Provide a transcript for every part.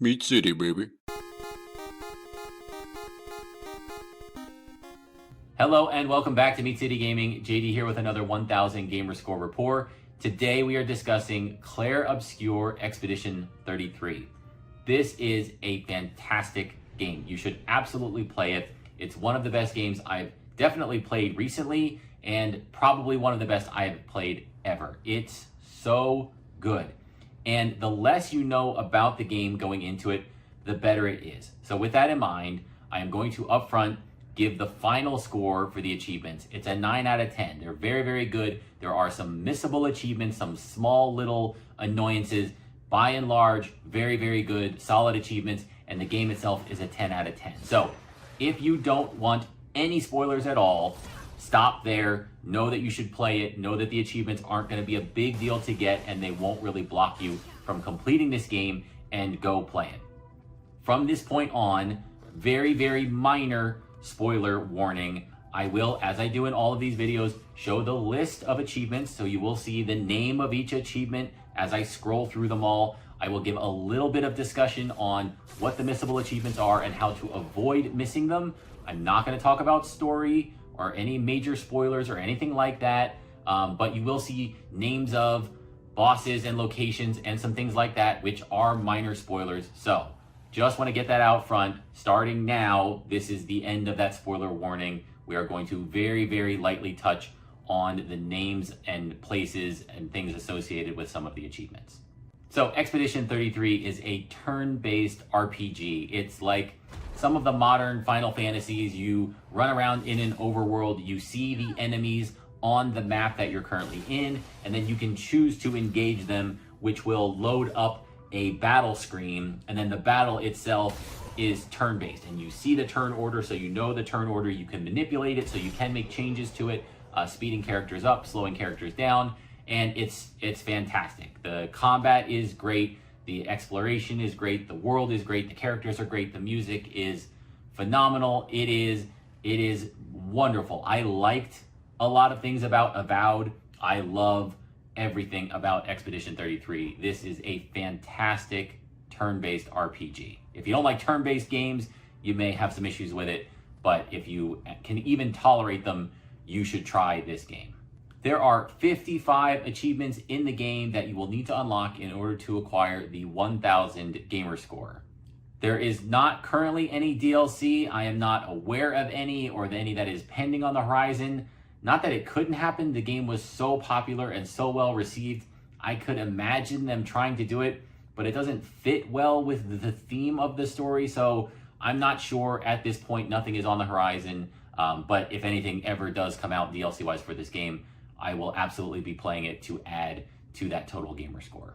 Meat City, baby. Hello and welcome back to Meat City Gaming. JD here with another 1000 Gamerscore report. Today we are discussing Clair Obscur Expedition 33. This is a fantastic game. You should absolutely play it. It's one of the best games I've definitely played recently and probably one of the best I've played ever. It's so good. And the less you know about the game going into it, the better it is. So with that in mind, I am going to upfront give the final score for the achievements. It's a 9 out of 10. They're very, very good. There are some missable achievements, some small little annoyances. By and large, very, very good, solid achievements, and the game itself is a 10 out of 10. So if you don't want any spoilers at all, stop there. Know that you should play it. Know that the achievements aren't going to be a big deal to get, and they won't really block you from completing this game, and go play it. From this point on, very, very minor spoiler warning. I will, as I do in all of these videos, show the list of achievements, so you will see the name of each achievement as I scroll through them all. I will give a little bit of discussion on what the missable achievements are and how to avoid missing them. I'm not going to talk about story or any major spoilers or anything like that, but you will see names of bosses and locations and some things like that, which are minor spoilers. So just want to get that out front. Starting now, this is the end of that spoiler warning. We are going to very, very lightly touch on the names and places and things associated with some of the achievements. So Expedition 33 is a turn-based RPG. It's like some of the modern Final Fantasies. You run around in an overworld, you see the enemies on the map that you're currently in, and then you can choose to engage them, which will load up a battle screen, and then the battle itself is turn-based, and you see the turn order, so you know the turn order. You can manipulate it, so you can make changes to it, speeding characters up, slowing characters down, and it's fantastic. The combat is great, the exploration is great, the world is great, the characters are great, the music is phenomenal. It is wonderful. I liked a lot of things about Avowed. I love everything about Expedition 33. This is a fantastic turn-based RPG. If you don't like turn-based games, you may have some issues with it, but if you can even tolerate them, you should try this game. There are 55 achievements in the game that you will need to unlock in order to acquire the 1000 gamer score. There is not currently any DLC. I am not aware of any, or any that is pending on the horizon. Not that it couldn't happen. The game was so popular and so well received. I could imagine them trying to do it, but it doesn't fit well with the theme of the story. So I'm not sure at this point. Nothing is on the horizon. But if anything ever does come out DLC wise for this game, I will absolutely be playing it to add to that total gamer score.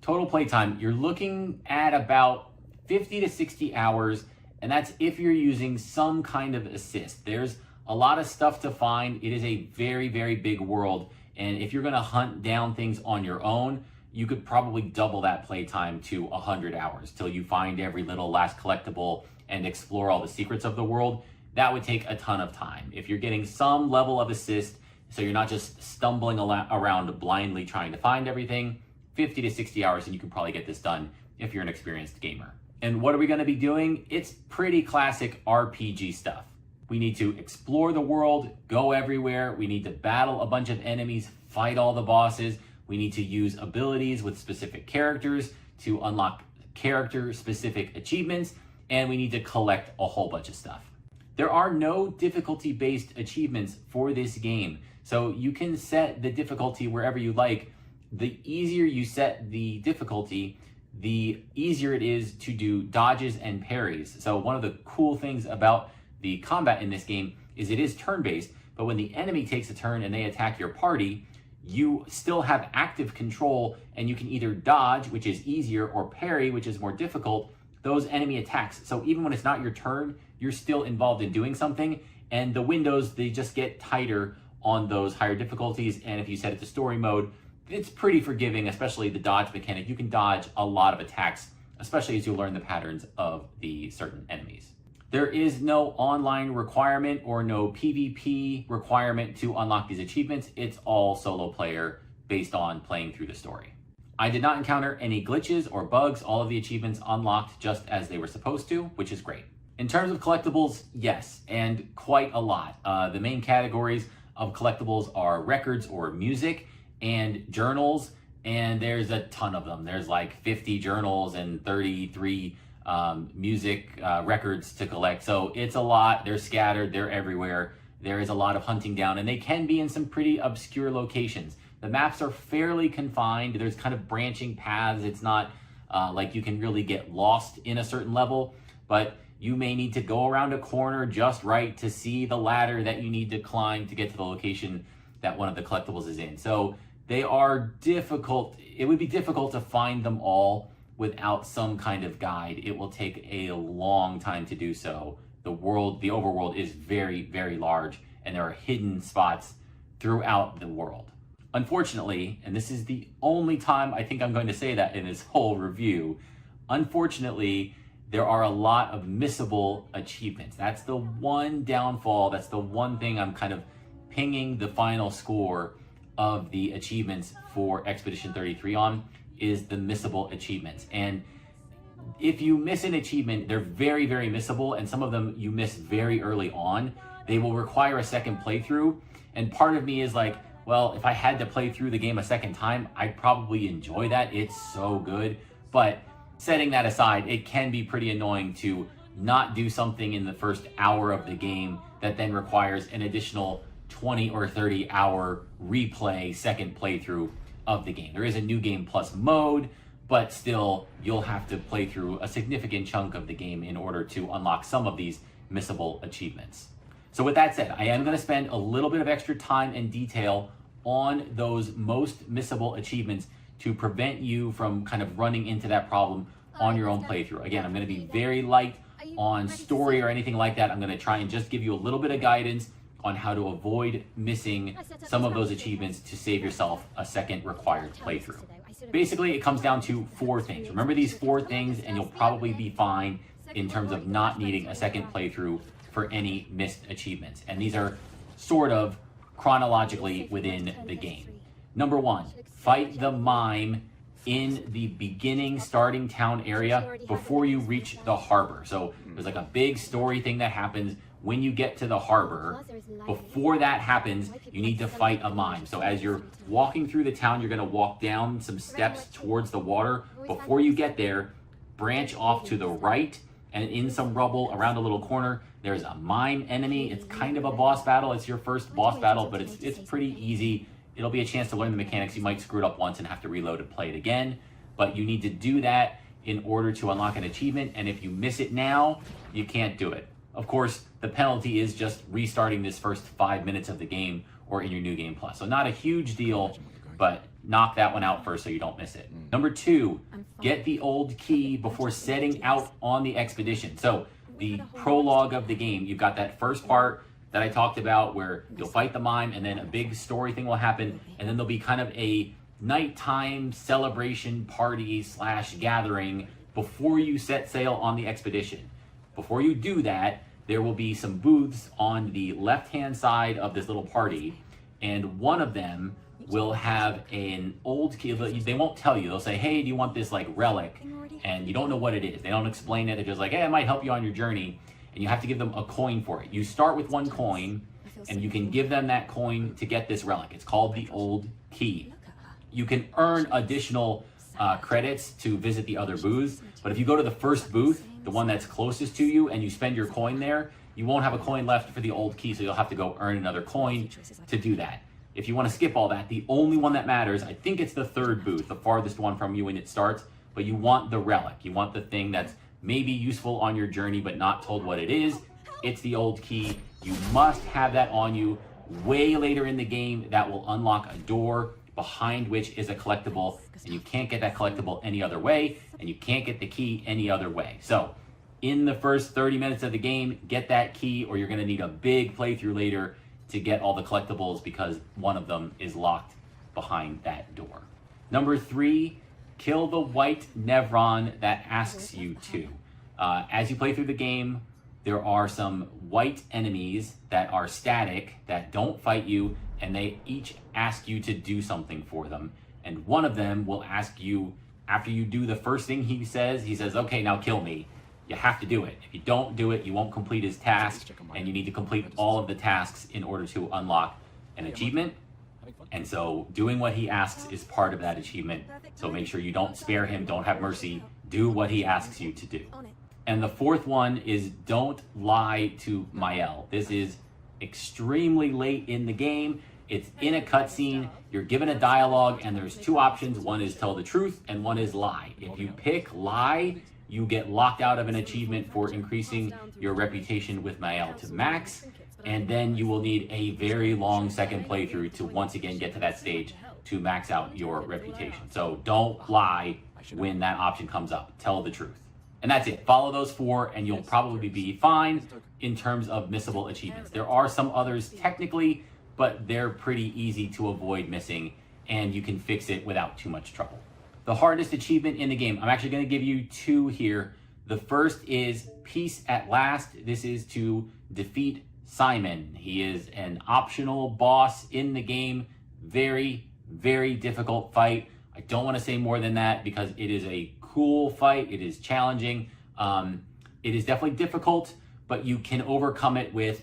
Total playtime, you're looking at about 50 to 60 hours, and that's if you're using some kind of assist. There's a lot of stuff to find. It is a very, very big world. And if you're gonna hunt down things on your own, you could probably double that playtime to 100 hours till you find every little last collectible and explore all the secrets of the world. That would take a ton of time. If you're getting some level of assist, so you're not just stumbling around blindly trying to find everything, 50 to 60 hours, and you can probably get this done if you're an experienced gamer. And what are we gonna be doing? It's pretty classic RPG stuff. We need to explore the world, go everywhere. We need to battle a bunch of enemies, fight all the bosses. We need to use abilities with specific characters to unlock character-specific achievements, and we need to collect a whole bunch of stuff. There are no difficulty-based achievements for this game, so you can set the difficulty wherever you like. The easier you set the difficulty, the easier it is to do dodges and parries. So one of the cool things about the combat in this game is it is turn-based, but when the enemy takes a turn and they attack your party, you still have active control, and you can either dodge, which is easier, or parry, which is more difficult, those enemy attacks. So even when it's not your turn, you're still involved in doing something, and the windows, they just get tighter on those higher difficulties. And if you set it to story mode, it's pretty forgiving, especially the dodge mechanic. You can dodge a lot of attacks, especially as you learn the patterns of the certain enemies. There is no online requirement or no PvP requirement to unlock these achievements. It's all solo player based on playing through the story. I did not encounter any glitches or bugs. All of the achievements unlocked just as they were supposed to, which is great. In terms of collectibles, yes, and quite a lot. The main categories of collectibles are records or music and journals, and there's a ton of them. There's like 50 journals and 33 music records to collect. So it's a lot. They're scattered. They're everywhere. There is a lot of hunting down, and they can be in some pretty obscure locations. The maps are fairly confined. There's kind of branching paths. It's not like you can really get lost in a certain level, but you may need to go around a corner just right to see the ladder that you need to climb to get to the location that one of the collectibles is in. So they are difficult. It would be difficult to find them all without some kind of guide. It will take a long time to do so. The overworld is very, very large, and there are hidden spots throughout the world. Unfortunately, and this is the only time I think I'm going to say that in this whole review, unfortunately, there are a lot of missable achievements. That's the one downfall. That's the one thing I'm kind of pinging the final score of the achievements for Expedition 33 on, is the missable achievements. And if you miss an achievement, they're very, very missable, and some of them you miss very early on. They will require a second playthrough, and part of me is like, well, if I had to play through the game a second time, I'd probably enjoy that. It's so good. But setting that aside, it can be pretty annoying to not do something in the first hour of the game that then requires an additional 20 or 30 hour replay, second playthrough of the game. There is a new game plus mode, but still you'll have to play through a significant chunk of the game in order to unlock some of these missable achievements. So with that said, I am going to spend a little bit of extra time and detail on those most missable achievements to prevent you from kind of running into that problem on your own playthrough. Again, I'm going to be very light on story or anything like that. I'm going to try and just give you a little bit of guidance on how to avoid missing some of those achievements to save yourself a second required playthrough. Basically, it comes down to 4 things. Remember these 4 things, and you'll probably be fine in terms of not needing a second playthrough for any missed achievements. And these are sort of chronologically within the game. Number 1, fight the mime in the beginning starting town area before you reach the harbor. So there's like a big story thing that happens when you get to the harbor. Before that happens, you need to fight a mime. So as you're walking through the town, you're going to walk down some steps towards the water. Before you get there, branch off to the right, and in some rubble around a little corner, there's a mime enemy. It's kind of a boss battle. It's your first boss battle, but it's pretty easy. It'll be a chance to learn the mechanics. You might screw it up once and have to reload and play it again, but you need to do that in order to unlock an achievement, and if you miss it now, you can't do it. Of course, the penalty is just restarting this first 5 minutes of the game or in your new game plus. So not a huge deal, but knock that one out first so you don't miss it. Number 2, get the old key before setting out on the expedition. So the prologue of the game, you've got that first part that I talked about where you'll fight the mime and then a big story thing will happen, and then there'll be kind of a nighttime celebration party / gathering before you set sail on the expedition. Before you do that, there will be some booths on the left-hand side of this little party, and one of them will have an old key. They won't tell you. They'll say, hey, do you want this like relic? And you don't know what it is. They don't explain it. They're just like, hey, it might help you on your journey. And you have to give them a coin for it. You start with 1 coin, and you can give them that coin to get this relic. It's called the old key. You can earn additional credits to visit the other booths, but if you go to the first booth, the one that's closest to you, and you spend your coin there, you won't have a coin left for the old key, so you'll have to go earn another coin to do that. If you want to skip all that, the only one that matters, I think it's the 3rd booth, the farthest one from you when it starts, but you want the relic. You want the thing that's maybe useful on your journey but not told what it is. It's the old key. You must have that on you. Way later in the game, that will unlock a door behind which is a collectible, and you can't get that collectible any other way, and you can't get the key any other way. So in the first 30 minutes of the game, get that key, or you're going to need a big playthrough later to get all the collectibles because one of them is locked behind that door. Number 3, kill the white Nevron that asks you to. As you play through the game, there are some white enemies that are static, that don't fight you, and they each ask you to do something for them. And one of them will ask you, after you do the first thing he says, okay, now kill me. You have to do it. If you don't do it, you won't complete his task, and you need to complete all of the tasks in order to unlock an achievement. And so doing what he asks is part of that achievement. So make sure you don't spare him, don't have mercy, do what he asks you to do. And the fourth one is don't lie to Mael. This is extremely late in the game. It's in a cutscene, you're given a dialogue, and there's two options. One is tell the truth, and one is lie. If you pick lie, you get locked out of an achievement for increasing your reputation with Mael to max, and then you will need a very long second playthrough to once again get to that stage to max out your reputation. So don't lie when that option comes up. Tell the truth. And that's it. Follow those four, and you'll probably be fine in terms of missable achievements. There are some others technically, but they're pretty easy to avoid missing, and you can fix it without too much trouble. The hardest achievement in the game, I'm actually going to give you two here. The first is Peace at Last. This is to defeat Simon. He is an optional boss in the game. Very, very difficult fight. I don't want to say more than that because it is a cool fight. It is challenging. It is definitely difficult, but you can overcome it with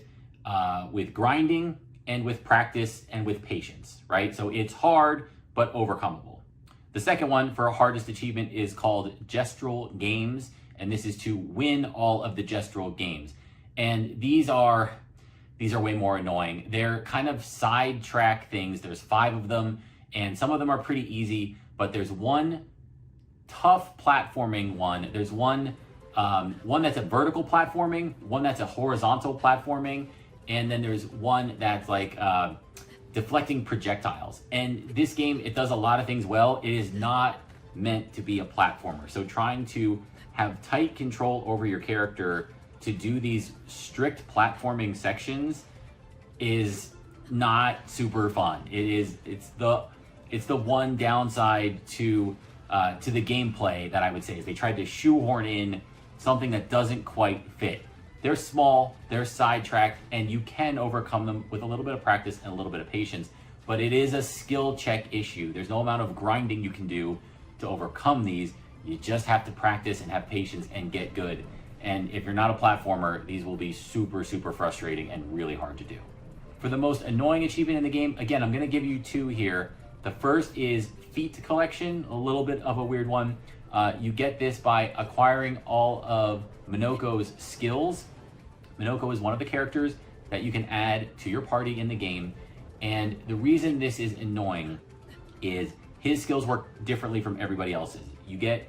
grinding and with practice and with patience, right? So it's hard, but overcomable. The second one for hardest achievement is called Gestural Games, and this is to win all of the gestural games. And these are way more annoying. They're kind of sidetrack things. There's 5 of them, and some of them are pretty easy, but there's one tough platforming one. There's one that's a vertical platforming, one that's a horizontal platforming, and then there's one that's like deflecting projectiles. And this game, it does a lot of things well. It is not meant to be a platformer. So trying to have tight control over your character to do these strict platforming sections is not super fun. It's the one downside to the gameplay that I would say is they tried to shoehorn in something that doesn't quite fit. They're small, they're sidetracked, and you can overcome them with a little bit of practice and a little bit of patience, but it is a skill check issue. There's no amount of grinding you can do to overcome these. You just have to practice and have patience and get good. And if you're not a platformer, these will be super, super frustrating and really hard to do. For the most annoying achievement in the game, again, I'm gonna give you 2 here. The first is Feat Collection, a little bit of a weird one. You get this by acquiring all of Minoko's skills. Minoko is one of the characters that you can add to your party in the game. And the reason this is annoying is his skills work differently from everybody else's. You get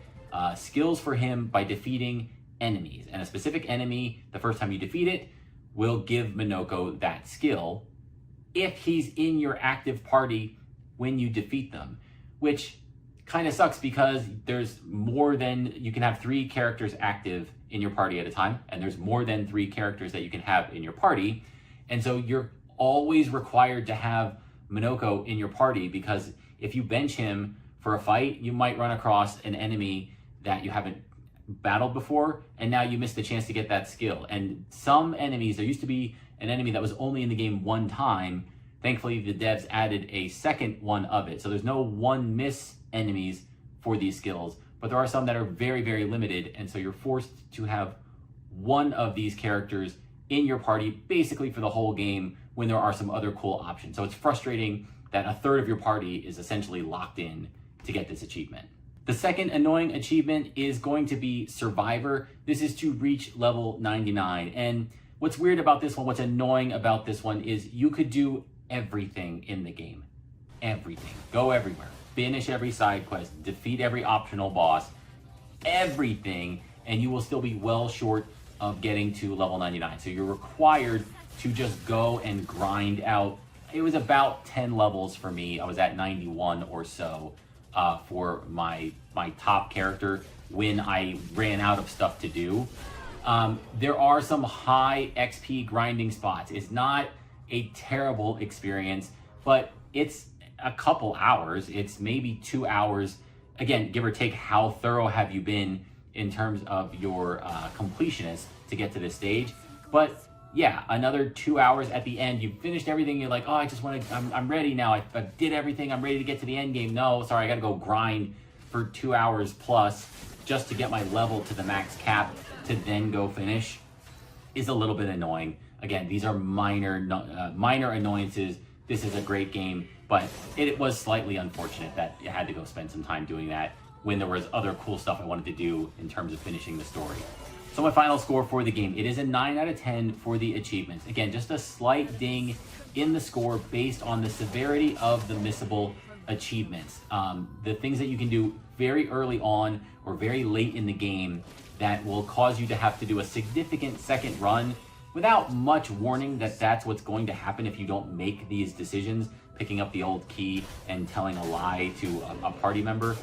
skills for him by defeating enemies. And a specific enemy, the first time you defeat it, will give Minoko that skill if he's in your active party when you defeat them, which kind of sucks because there's more than, you can have 3 characters active in your party at a time, and there's more than 3 characters that you can have in your party. And so you're always required to have Minoko in your party, because if you bench him for a fight, you might run across an enemy that you haven't battled before, and now you miss the chance to get that skill. And some enemies, there used to be an enemy that was only in the game 1 time. Thankfully, the devs added a second one of it. So there's no 1 miss enemies for these skills, but there are some that are very, very limited. And so you're forced to have one of these characters in your party basically for the whole game when there are some other cool options. So it's frustrating that a third of your party is essentially locked in to get this achievement. The second annoying achievement is going to be Survivor. This is to reach level 99. And what's weird about this one, what's annoying about this one, is you could do everything in the game. Everything. Go everywhere. Finish every side quest. Defeat every optional boss. Everything. And you will still be well short of getting to level 99. So you're required to just go and grind out. It was about 10 levels for me. I was at 91 or so for my top character when I ran out of stuff to do. There are some high XP grinding spots. It's not a terrible experience, but it's a couple hours. It's maybe 2 hours. Again, give or take, how thorough have you been in terms of your completionist to get to this stage? But yeah, another 2 hours at the end. You've finished everything. You're like, oh, I just want to, I'm ready now. I did everything. I'm ready to get to the end game. No, sorry, I got to go grind for 2 hours plus just to get my level to the max cap to then go finish is a little bit annoying. Again, these are minor annoyances. This is a great game, but it was slightly unfortunate that you had to go spend some time doing that when there was other cool stuff I wanted to do in terms of finishing the story. So my final score for the game, it is a 9 out of 10 for the achievements. Again, just a slight ding in the score based on the severity of the missable achievements. The things that you can do very early on or very late in the game that will cause you to have to do a significant second run without much warning that that's what's going to happen if you don't make these decisions, picking up the old key and telling a lie to a party member.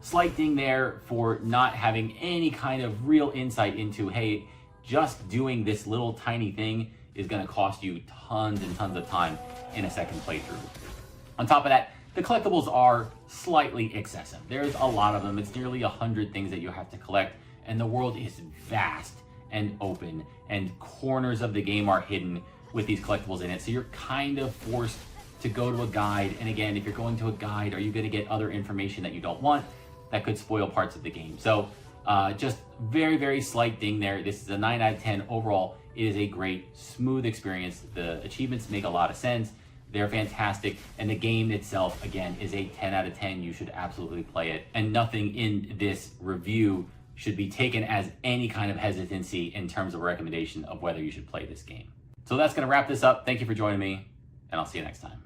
Slight ding there for not having any kind of real insight into, hey, just doing this little tiny thing is going to cost you tons and tons of time in a second playthrough. On top of that, the collectibles are slightly excessive. There's a lot of them. It's nearly 100 things that you have to collect, and the world is vast and open, and corners of the game are hidden with these collectibles in it. So you're kind of forced to go to a guide. And again, if you're going to a guide, are you going to get other information that you don't want? That could spoil parts of the game. So just very, very slight ding there. This is a 9 out of 10 overall. It is a great, smooth experience. The achievements make a lot of sense. They're fantastic. And the game itself, again, is a 10 out of 10. You should absolutely play it. And nothing in this review should be taken as any kind of hesitancy in terms of a recommendation of whether you should play this game. So that's going to wrap this up. Thank you for joining me, and I'll see you next time.